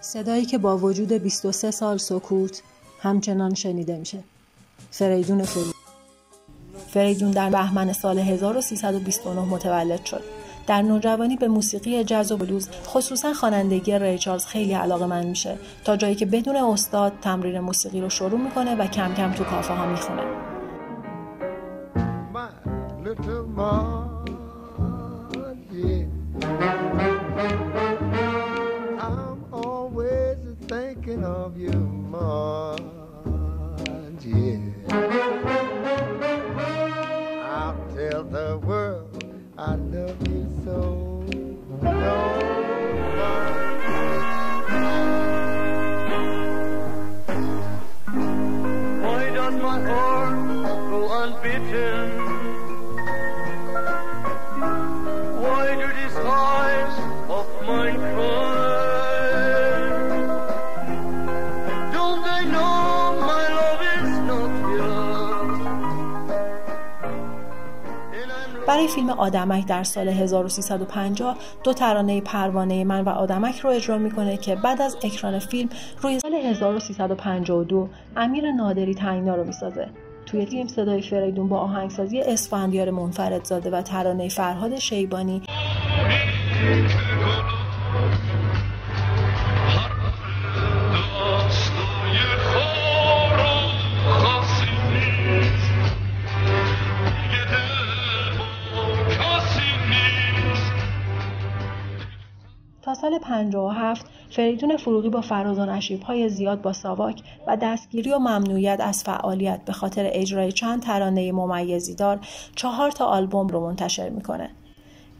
صدایی که با وجود 23 سال سکوت همچنان شنیده میشه. فریدون فروغی. فریدون در بهمن سال 1329 متولد شد. در نوجوانی به موسیقی جاز و بلوز خصوصا خوانندگی ری چارلز خیلی علاقه‌مند میشه تا جایی که بدون استاد تمرین موسیقی رو شروع میکنه و کم کم تو کافه ها میخونه. I love you so. Why does my heart go unbeaten? Why do these eyes of mine cry? Don't they know my love is not yours? برای فیلم آدمک در سال 1350 دو ترانه پروانه من و آدمک رو اجرا میکنه که بعد از اکران فیلم روی سال 1352 امیر نادری تنگنا رو میسازه. توی فیلم صدای فریدون با آهنگسازی اسفندیار منفردزاده و ترانه فرهاد شیبانی تا سال 57 فریدون فروغی با فراز و نشیب‌های زیاد با ساواک و دستگیری و ممنوعیت از فعالیت به خاطر اجرای چند ترانه ممیزیدار 4 آلبوم رو منتشر میکنه.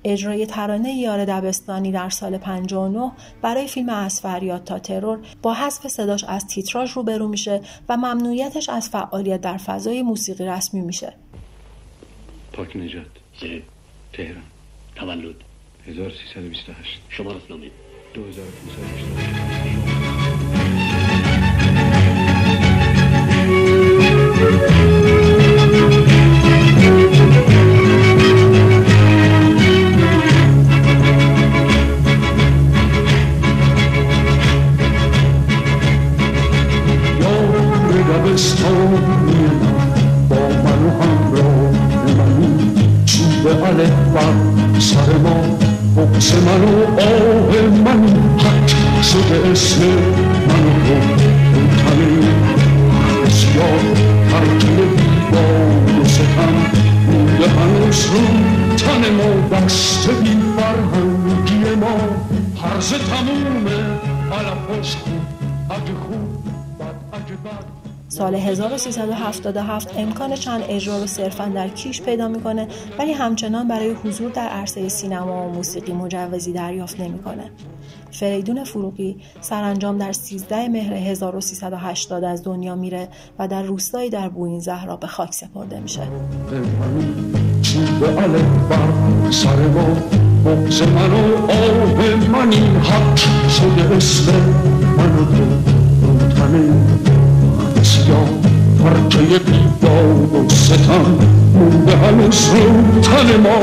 اجرای ترانه یار دبستانی در سال 59 برای فیلم از فریاد تا ترور با حذف صداش از تیتراژ روبرو میشه و ممنوعیتش از فعالیت در فضای موسیقی رسمی میشه. پاک نجات تهران تولد 1328 شماره‌نامه 2528 سر ما بغض من و آه من حق شده اسم من و تو تنه بسیار ترکه بیباد و ستم مونده هنوز رو تن ما بسته بی فرهنگی ما هرزه تمومه علفاش خوب اگه خوب بد اگه بد. سال 1377 امکان چند اجرا رو صرفاً در کیش پیدا میکنه ولی همچنان برای حضور در عرصه سینما و موسیقی مجوزی دریافت نمیکنه. فریدون فروغی سرانجام در 13 مهر 1380 از دنیا میره و در روستایی در بوئین زهرا به خاک سپرده میشه. چوب الف سر ما بغض من و آه منی حق شده اسم من و تو تنه بسیار ترکه بیداد و ستم مونده هنوز رو تن ما